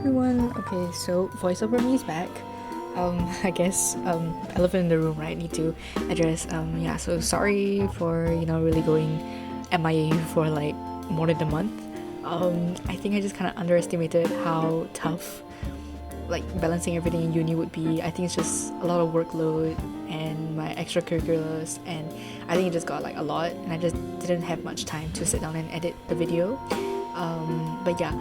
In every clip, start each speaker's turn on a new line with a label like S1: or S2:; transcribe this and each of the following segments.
S1: everyone. Okay, so voiceover me is back. I guess elephant in the room, right? Need to address. Yeah. So sorry for really going MIA for like more than a month. I think I just kind of underestimated how tough like balancing everything in uni would be. I think it's just a lot of workload and my extracurriculars, and I think it just got like a lot, and I just didn't have much time to sit down and edit the video. But yeah,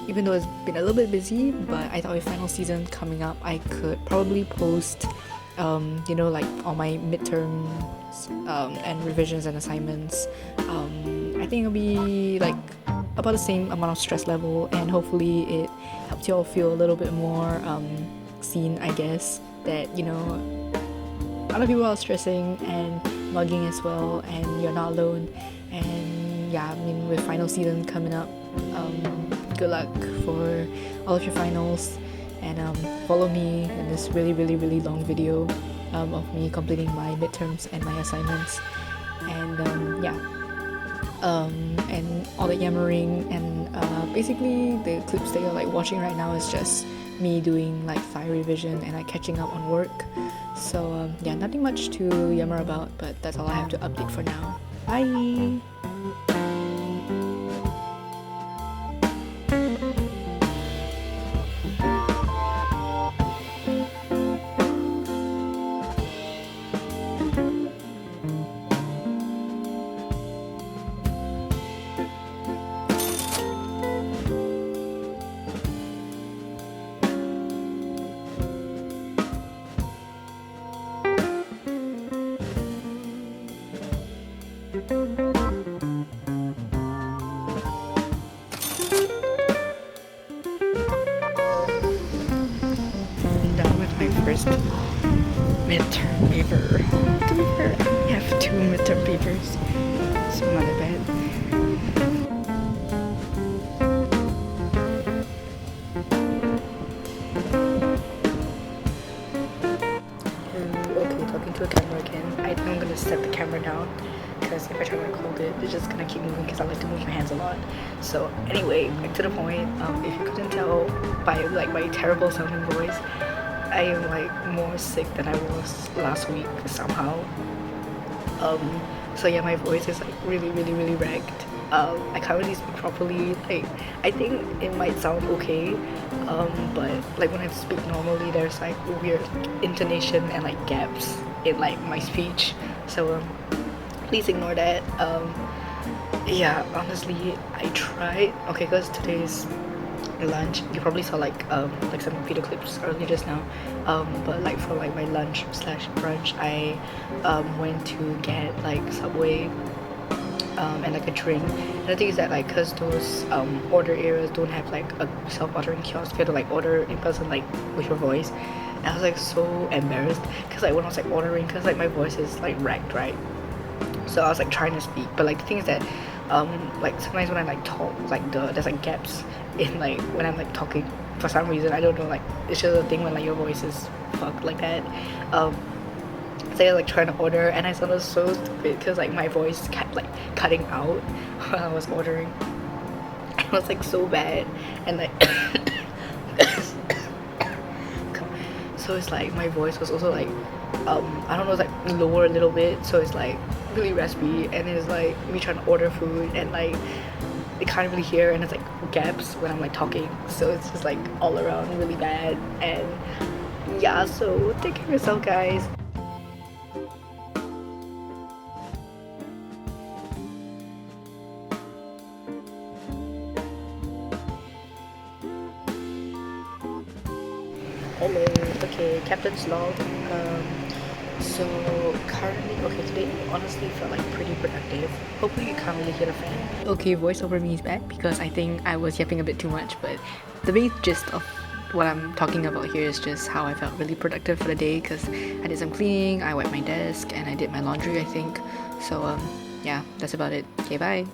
S1: even though it's been a little bit busy, but I thought with final season coming up, I could probably post, like all my midterms and revisions and assignments. I think it'll be like about the same amount of stress level, and hopefully it helps you all feel a little bit more seen, I guess, that other people are stressing and mugging as well, and you're not alone. And yeah, I mean, with final season coming up, good luck for all of your finals, and follow me in this really long video of me completing my midterms and my assignments, and and all the yammering, and basically the clips that you're like watching right now is just me doing like thigh revision and like catching up on work. So yeah, nothing much to yammer about, but that's all I have to update for now. Bye. I'm done with my first midterm paper. To be fair, I have 2 midterm papers, so not that bad. Okay, talking to a camera again. I think I'm gonna set the camera down, because if I try to record it, it's just gonna keep moving because I like to move my hands a lot. So anyway, back to the point. If you couldn't tell by like my terrible sounding voice, I am like more sick than I was last week somehow. So yeah, my voice is like really wrecked. I can't really speak properly. Like, I think it might sound okay, but like when I speak normally, there's like weird intonation and like gaps in like my speech. So please ignore that. Yeah, honestly, I tried. Okay, because today's lunch, you probably saw like some video clips earlier just now. But like for like my lunch slash brunch, I went to get like Subway and like a drink. And the thing is that like, cause those order areas don't have like a self-ordering kiosk, you have to like order in person like with your voice. And I was like so embarrassed, cause like when I was like ordering, cause like my voice is like wrecked, right? So I was like trying to speak, but like the thing is that like sometimes when I like talk, like there's like gaps in like when I'm like talking for some reason. I don't know, like it's just a thing when like your voice is fucked like that. So I was like trying to order, and I sounded so stupid because like my voice kept like cutting out while I was ordering. It was like so bad, and like so it's like my voice was also like I don't know, it's like lower a little bit, so it's like really raspy, and it's like me trying to order food, and like they can't really hear, and it's like gaps when I'm like talking, so it's just like all around really bad. And yeah, so take care of yourself, guys. Hello. Okay, Captain's log. So currently, okay, today honestly felt like pretty productive. Hopefully you can't really hear the fan. Okay, voiceover me is back because I think I was yapping a bit too much, but the main gist of what I'm talking about here is just how I felt really productive for the day, because I did some cleaning, I wiped my desk, and I did my laundry, I think. So yeah, that's about it. Okay, bye.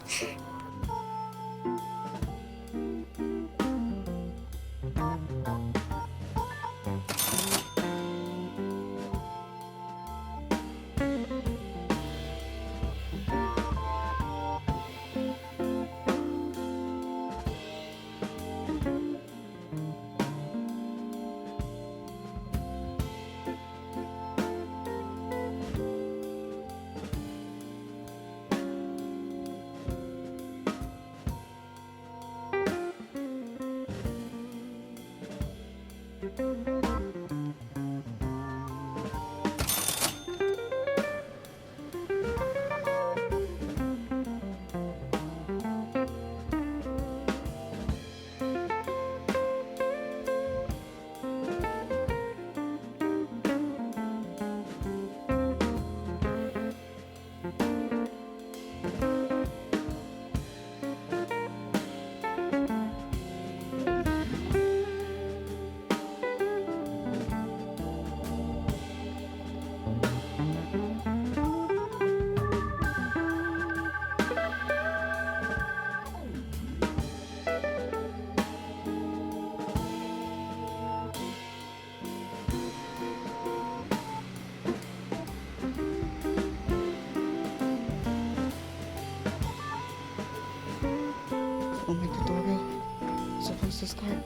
S2: start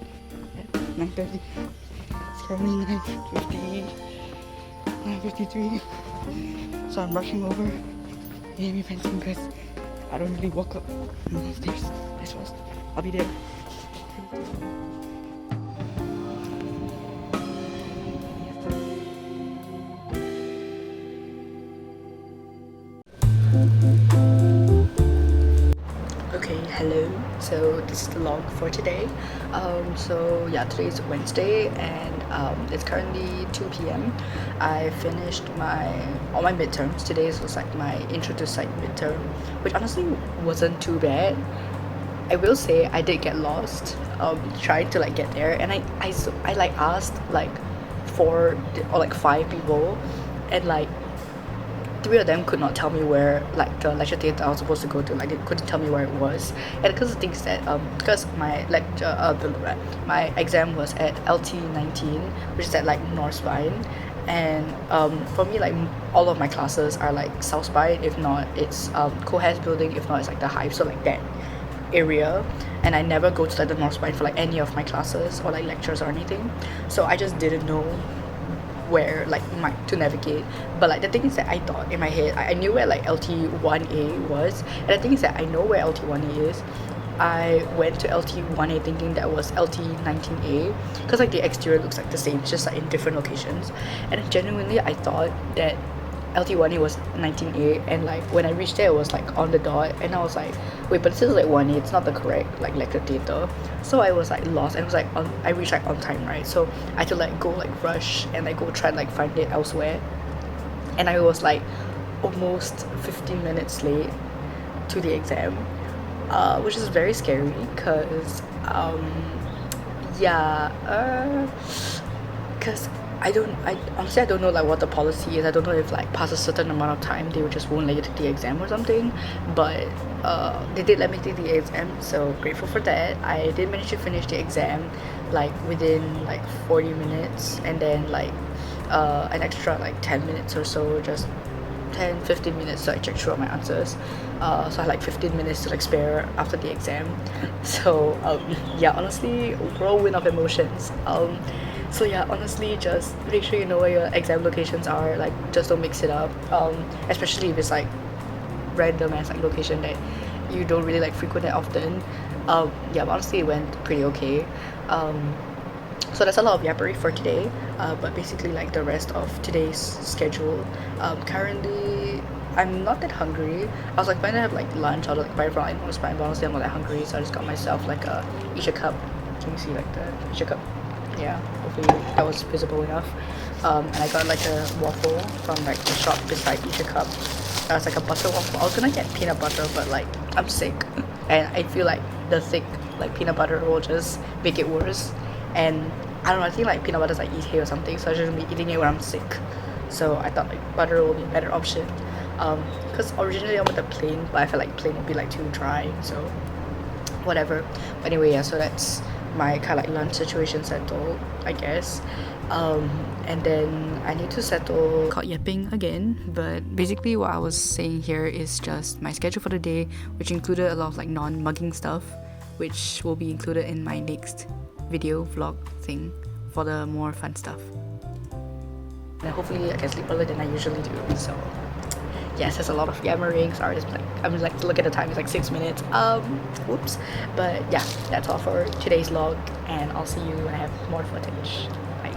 S2: at 9:30. It's currently 9:50, 9:53. So I'm rushing over Jammy fencing because I don't really walk up the stairs this fast. I'll be there.
S1: Okay, hello. So this is the log for today. So yeah, today is Wednesday and it's currently 2 p.m. I finished all my midterms. Today's was like my intro to psych midterm, which honestly wasn't too bad. I will say I did get lost trying to like get there, and I like asked like 4 or 5 people, and like 3 of them could not tell me where like the lecture theatre I was supposed to go to. Like they couldn't tell me where it was, and because the thing is that because my lecture my exam was at LT19, which is at like North Spine, and for me like all of my classes are like South Spine. If not, it's Cohas building. If not, it's like the Hive. So like that area, and I never go to like the North Spine for like any of my classes or like lectures or anything. So I just didn't know where like to navigate. But like the thing is that I thought in my head I knew where like LT1A was, and the thing is that I know where LT1A is. I went to LT1A thinking that was LT19A because like the exterior looks like the same, it's just like in different locations, and genuinely I thought that LT1A was 19A, and like when I reached there it was like on the dot, and I was like, wait, but this is like 1A, it's not the correct like lecture theatre. So I was like lost, and it was like I reached like on time, right? So I had to like go like rush and like go try and like find it elsewhere, and I was like almost 15 minutes late to the exam, which is very scary because because I honestly I don't know like what the policy is. I don't know if like past a certain amount of time they just won't let you take the exam or something, but they did let me take the exam, so grateful for that. I did manage to finish the exam like within like 40 minutes, and then like an extra like 10 minutes or so, just 10-15 minutes to like check through all my answers. So I had like 15 minutes to like spare after the exam. So yeah, honestly, whirlwind of emotions. So yeah, honestly, just make sure you know where your exam locations are. Like, just don't mix it up. Especially if it's like random ass like location that you don't really like frequent that often. Yeah, but honestly, it went pretty okay. So that's a lot of yappery for today. But basically, like the rest of today's schedule. Currently, I'm not that hungry. I was like planning to have like lunch or like buy from like North Spine, but honestly, I'm not that hungry. So I just got myself like a Isha cup. Can you see like the Isha cup? Yeah, hopefully that was visible enough. And I got like a waffle from like the shop beside Isha cup. That was like a butter waffle. I was gonna get peanut butter, but like I'm sick, and I feel like the thick like peanut butter will just make it worse. And I don't know, I think like peanut butter is like eat hay or something, so I shouldn't be eating it when I'm sick. So I thought like butter will be a better option. Because originally I wanted plain, but I felt like plain would be like too dry, so whatever. But anyway, yeah, so that's my kind of like lunch situation settled, I guess. And then I need to settle caught yapping again, but basically what I was saying here is just my schedule for the day, which included a lot of like non-mugging stuff, which will be included in my next video vlog thing for the more fun stuff. And hopefully I can sleep earlier than I usually do. So yes, there's a lot of yammering. Sorry, it's like I'm like look at the time, it's like 6 minutes. Whoops. But yeah, that's all for today's vlog, and I'll see you when I have more footage. Bye.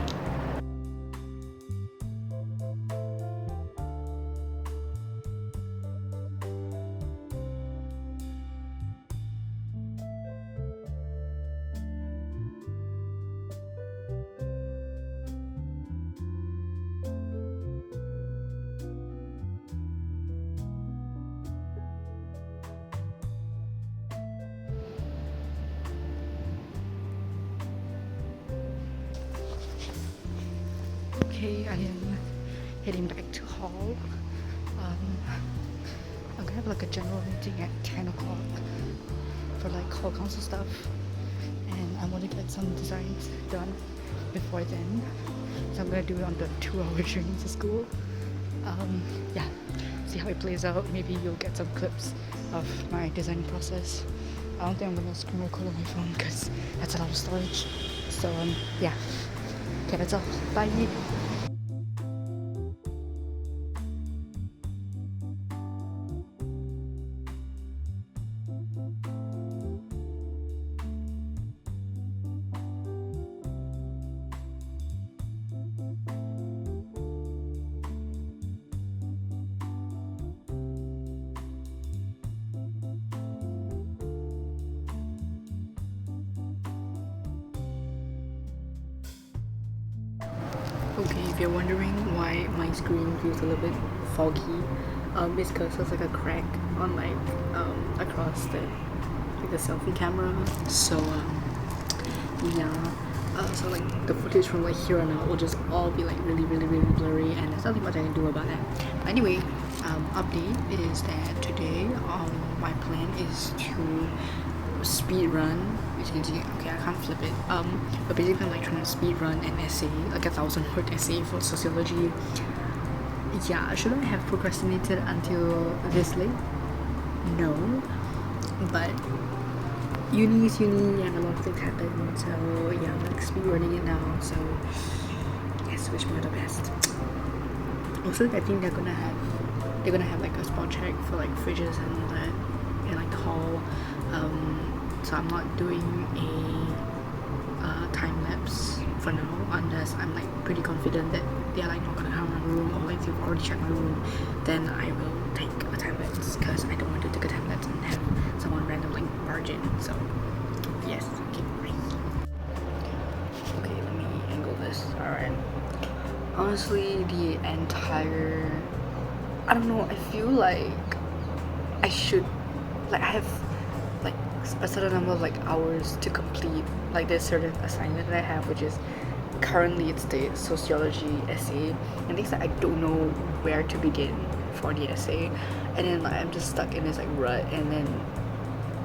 S1: Okay, I am heading back to hall. I'm gonna have like a general meeting at 10 o'clock for like hall council stuff, and I want to get some designs done before then, so I'm gonna do it on the 2-hour journey to school. Yeah, see how it plays out. Maybe you'll get some clips of my design process.
S2: I don't think I'm gonna screen record on my phone because that's a lot of storage. So yeah. Okay, that's all. Bye.
S1: Okay, if you're wondering why my screen feels a little bit foggy, it's because there's like a crack on across the selfie camera. So yeah. So like the footage from like here on out will just all be like really blurry, and there's nothing much I can do about that. But anyway, update is that today my plan is to speed run. As you can see, okay, I can't flip it. But basically I'm like trying to speed run an essay, like a 1,000-word essay for sociology. Yeah, should I have procrastinated until this late? No, but uni is uni and a lot of things happen, so yeah, I'm like speed running it now. So yes, wish me all the best. Also, I think they're gonna have like a spot check for like fridges and all that in like the hall. So I'm not doing a time lapse for now, unless I'm like pretty confident that they're like not gonna come in my room, or like they've already checked my room. Then I will take a time lapse because I don't want to take a time lapse and have someone random like barge in. So yes, okay, bye. Okay, let me angle this. All right. Honestly, the entire, I don't know, I feel like I should, like, I have like a certain number of like hours to complete like this certain assignment that I have, which is currently it's the sociology essay, and things that I don't know where to begin for the essay, and then like I'm just stuck in this like rut. And then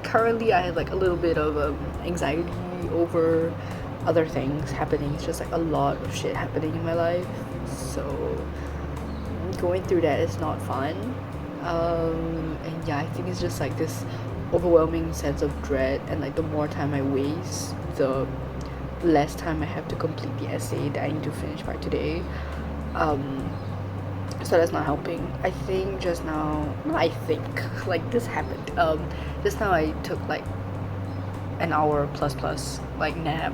S1: currently I have like a little bit of anxiety over other things happening. It's just like a lot of shit happening in my life, so going through that is not fun. And yeah, I think it's just like this overwhelming sense of dread, and like the more time I waste, the less time I have to complete the essay that I need to finish by today. So that's not helping. I think just now, no, I think like this happened. Just now I took like an hour plus like nap.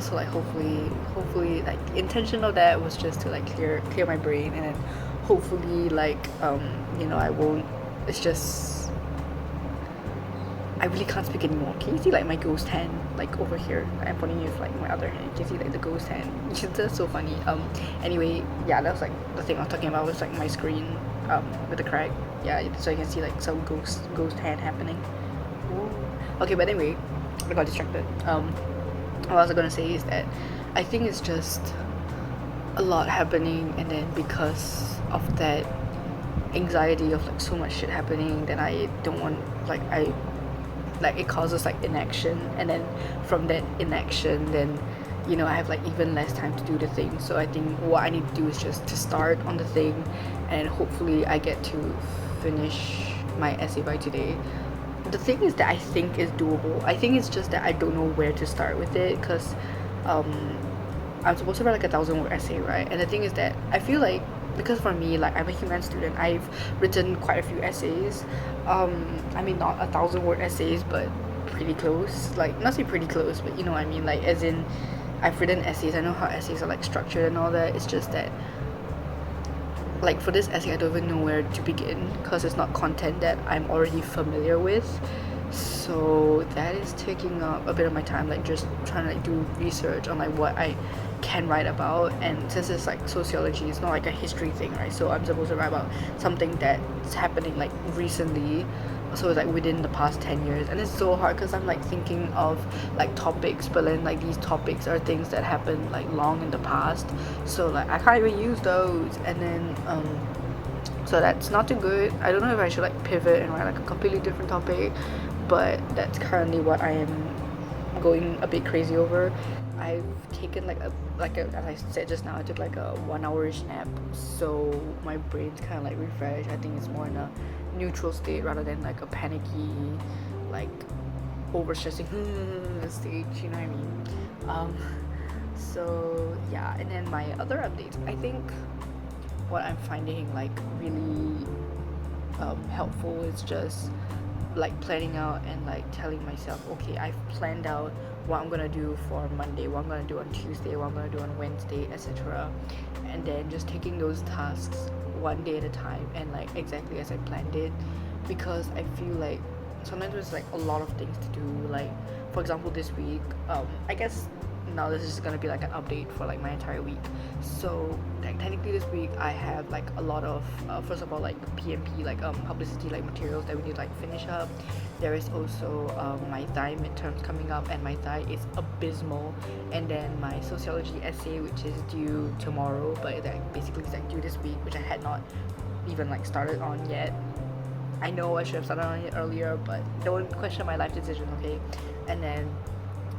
S1: So like hopefully like the intention of that was just to like clear my brain, and then hopefully like I won't, it's just I really can't speak anymore. Can you see like my ghost hand like over here? I'm pointing with like my other hand. You can see like the ghost hand. That's so funny. Anyway, yeah, that was like the thing I was talking about, was like my screen with the crack. Yeah, so you can see like some ghost hand happening. Ooh. Okay, but anyway, I got distracted. What I was gonna say is that I think it's just a lot happening, and then because of that anxiety of like so much shit happening, then I don't want like it causes like inaction, and then from that inaction, then I have like even less time to do the thing. So I think what I need to do is just to start on the thing, and hopefully I get to finish my essay by today. The thing is that I think is doable. I think it's just that I don't know where to start with it, because I'm supposed to write like a 1,000-word essay, right? And the thing is that I feel like, because for me, like I'm a human student, I've written quite a few essays. I mean, not 1,000-word essays, but pretty close. Like, not say pretty close, but you know what I mean. Like, as in, I've written essays. I know how essays are like structured and all that. It's just that, like for this essay, I don't even know where to begin, because it's not content that I'm already familiar with. So that is taking up a bit of my time, like just trying to like do research on like what I can write about. And since it's like sociology, it's not like a history thing, right? So I'm supposed to write about something that's happening like recently, so it's like within the past 10 years. And it's so hard because I'm like thinking of like topics, but then like these topics are things that happened like long in the past, so like I can't even use those. And then so that's not too good. I don't know if I should like pivot and write like a completely different topic, but that's currently what I am going a bit crazy over. I've taken like a as I said just now, I took like a 1 hour-ish nap, so my brain's kind of like refreshed. I think it's more in a neutral state rather than like a panicky, like over stressing stage, you know what I mean? So yeah, and then my other updates, I think what I'm finding like really helpful is just like planning out and like telling myself, okay, I've planned out what I'm gonna do for Monday, what I'm gonna do on Tuesday, what I'm gonna do on Wednesday, etc. And then just taking those tasks one day at a time and like exactly as I planned it, because I feel like sometimes there's like a lot of things to do. Like for example, this week, I guess now this is gonna be like an update for like my entire week. So like technically this week I have like a lot of first of all like PMP, like publicity like materials that we need to like finish up. There is also my Thai midterms coming up, and my Thai is abysmal. And then my sociology essay, which is due tomorrow, but that basically is like due this week, which I had not even like started on yet. I know I should have started on it earlier, but don't question my life decision, okay? And then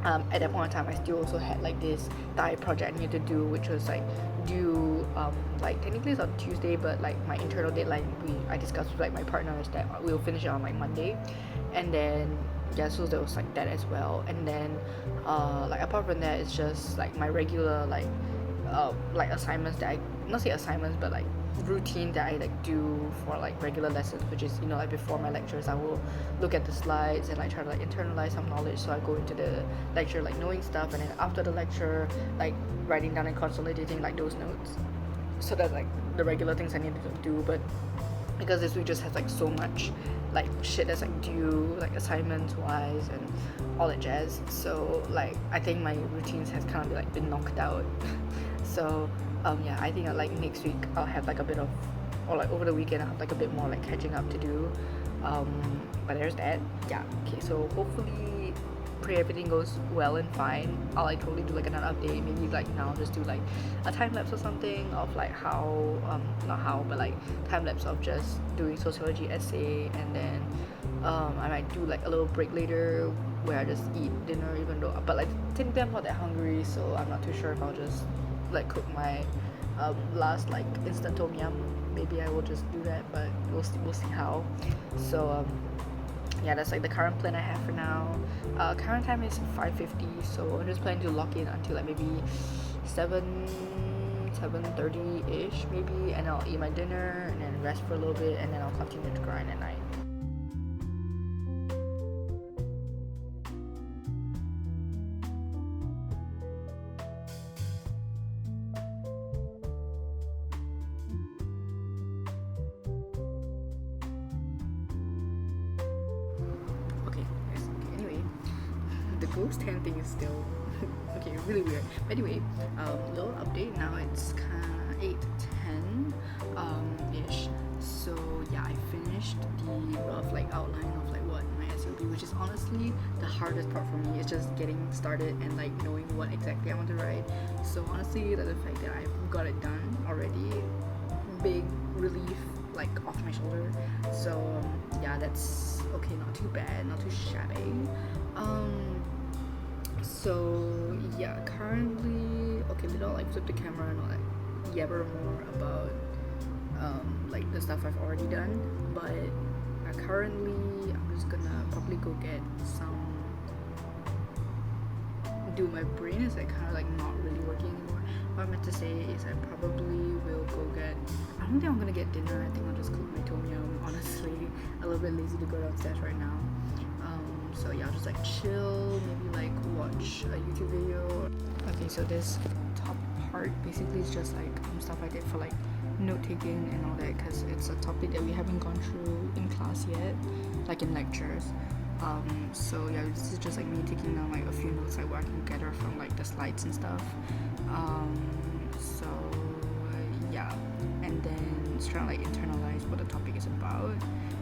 S1: at that point in time, I still also had like this Thai project I needed to do, which was like due like technically it's on Tuesday, but like my internal deadline I discussed with like my partners that we'll finish it on like Monday. And then yeah, so there was like that as well. And then like apart from that, it's just like my regular like assignments that I not say assignments but like routine that I like do for like regular lessons, which is, you know, like before my lectures I will look at the slides and like try to like internalize some knowledge, so I go into the lecture like knowing stuff, and then after the lecture like writing down and consolidating like those notes. So that's like the regular things I needed to do. But because this week just has like so much like shit that's like due, like assignments wise and all that jazz, so like I think my routines has kind of like been knocked out. So yeah, I think like next week I'll have like a bit of, or like over the weekend I'll have like a bit more like catching up to do. But there's that. Yeah, okay, so hopefully pray everything goes well and fine. I'll like totally do like another update, maybe like now just do like a time lapse or something of like how not how but like time lapse of just doing sociology essay. And then I might do like a little break later where I just eat dinner, even though, but like technically I'm not that hungry, so I'm not too sure if I'll just like cook my last like instant tom yum. Maybe I will just do that, but we'll see how. So yeah, that's like the current plan I have for now. Current time is 5:50, so I'm just planning to lock in until like maybe 7:30ish maybe, and I'll eat my dinner and then rest for a little bit, and then I'll continue to grind at night. Ghost hand thing is still okay, really weird. But anyway, little update now. It's kind of 8:10 ish. So yeah, I finished the rough like outline of like what my essay will be, which is honestly the hardest part for me. It's just getting started and like knowing what exactly I want to write. So honestly, the fact that I've got it done already, big relief like off my shoulder. So yeah, that's okay, not too bad, not too shabby. So yeah, currently, okay, we don't like flip the camera and like yabber more about like the stuff I've already done. But currently I'm just gonna probably go get some, dude, my brain is like kind of like not really working anymore. What I meant to say is I probably will go get, I don't think I'm gonna get dinner. I think I'll just cook my tom yum, honestly. A little bit lazy to go downstairs right now. So yeah, I'll just like chill, maybe like watch a YouTube video. Okay, so this top part basically is just like stuff I did for like note taking and all that, because it's a topic that we haven't gone through in class yet, like in lectures. So yeah, this is just like me taking down like a few notes, like what I can gather from like the slides and stuff. So yeah, and then just trying to like internalize what the topic is about.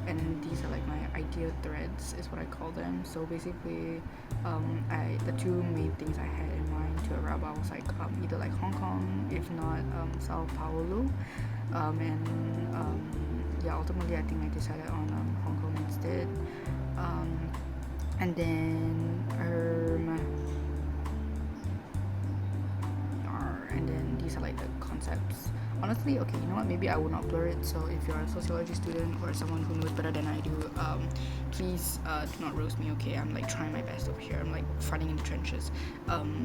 S1: And then these are like my idea threads, is what I call them. So basically, the two main things I had in mind to write about was like either like Hong Kong, if not Sao Paulo, and yeah, ultimately I think I decided on Hong Kong instead. And then and then these are like the concepts honestly, okay, you know what, maybe I will not blur it. So if you're a sociology student or someone who knows better than I do, please do not roast me, okay? I'm like trying my best over here. I'm like fighting in the trenches.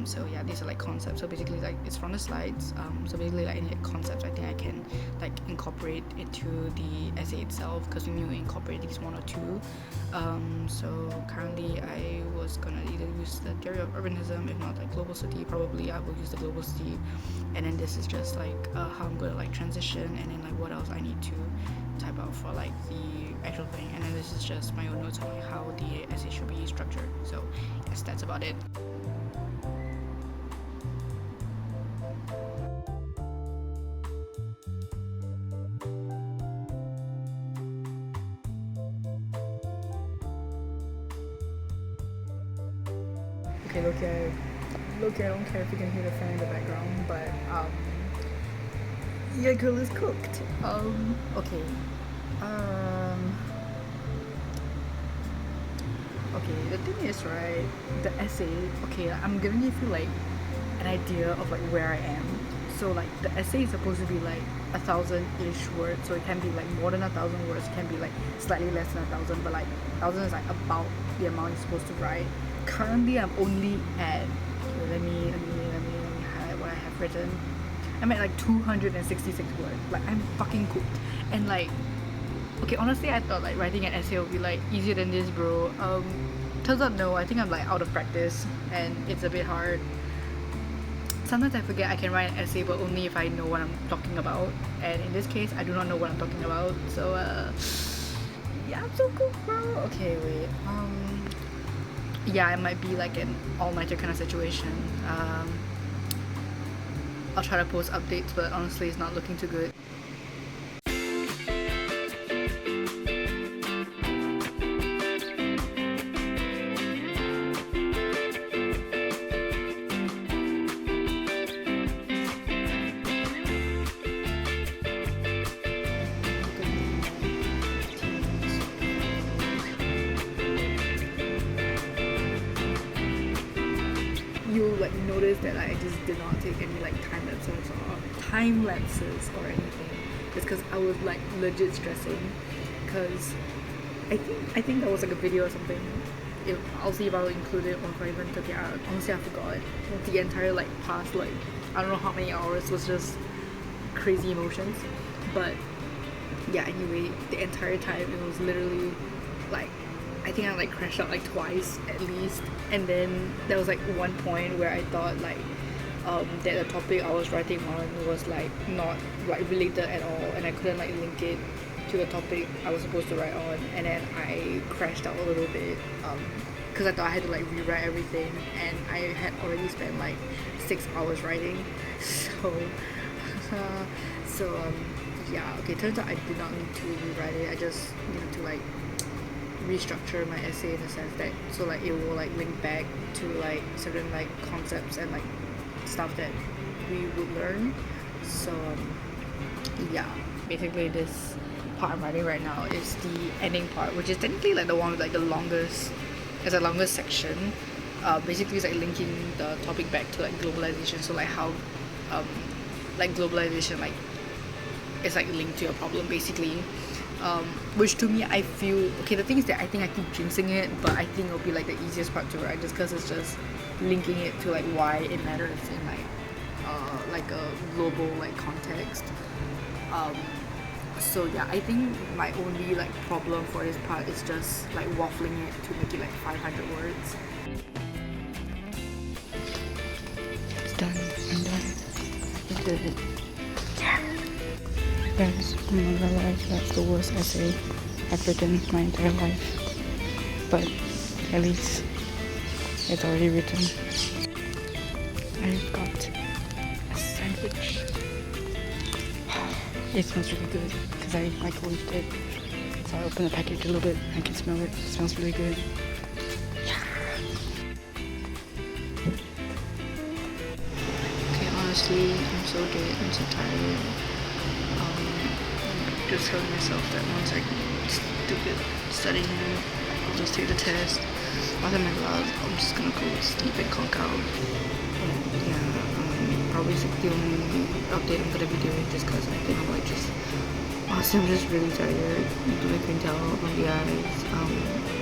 S1: So yeah, these are like concepts. So basically, like, it's from the slides. So basically, like, any concepts I think I can like incorporate into the essay itself, because we need to incorporate at least one or two. So currently I was gonna either use the theory of urbanism, if not like global city. Probably I will use the global city, and then this is just like how I'm gonna like transition, and then like what else I need to type out for like the actual thing, and then this is just my own notes on like how the essay should be structured. So yes, that's about it. Okay, look, I don't care if you can hear the fan in the background, but your girl is cooked. Okay. Okay, the thing is, right, the essay, okay, I'm gonna give you like an idea of like where I am. So like the essay is supposed to be like 1,000-ish words, so it can be like more than 1,000 words, it can be like slightly less than 1,000, but like 1,000 is like about the amount you're supposed to write. Currently I'm only at, okay, let me highlight what I have written. I'm at like 266 words. Like, I'm fucking cooked. And like, okay, honestly I thought like writing an essay would be like easier than this, bro. Turns out no, I think I'm like out of practice and it's a bit hard. Sometimes I forget I can write an essay, but only if I know what I'm talking about, and in this case I do not know what I'm talking about. So yeah, I'm so cooked, bro. Okay, wait, yeah, it might be like an all-nighter kind of situation. I'll try to post updates, but honestly it's not looking too good. You'll like notice that I just did not take any like time lapses or anything. It's because I was like legit stressing, because I think that was like a video or something. I'll see if I'll include it or if I even took it out. Honestly, I forgot. The entire like past like I don't know how many hours was just crazy emotions. But yeah, anyway, the entire time it was literally like, I think I like crashed out like twice at least, and then there was like one point where I thought like that the topic I was writing on was like not like related at all, and I couldn't like link it to the topic I was supposed to write on, and then I crashed out a little bit because I thought I had to like rewrite everything, and I had already spent like 6 hours writing, so yeah, okay, turns out I did not need to rewrite it. I just needed to like restructure my essay in the sense that so like it will like link back to like certain like concepts and like stuff that we would learn. So yeah, basically this part I'm writing right now is the ending part, which is technically like the one with like the longest, it's the longest section. Basically it's like linking the topic back to like globalization, so like how like globalization like is like linked to your problem basically. Which to me I feel, okay, the thing is that I think I keep jinxing it, but I think it'll be like the easiest part to write, just because it's just linking it to like why it matters in like a global like context. So yeah, I think my only like problem for this part is just like waffling it to make it like 500 words. It's done. I'm done. I did it. Yeah. Guys, I'm not gonna lie, that's the worst essay I've written my entire life. But at least it's already written. I've got a sandwich. It smells really good because I microwaved it. So I opened the package a little bit. I can smell it. It smells really good. Okay, honestly, I'm so dead. I'm so tired. Just telling myself that once I stupid studying, I'll just take the test. After my lab, I'm just gonna go sleep and conk out. Yeah, probably like the only update I'm gonna be doing just because I think I'm like just honestly I'm just really tired. You can tell from the eyes.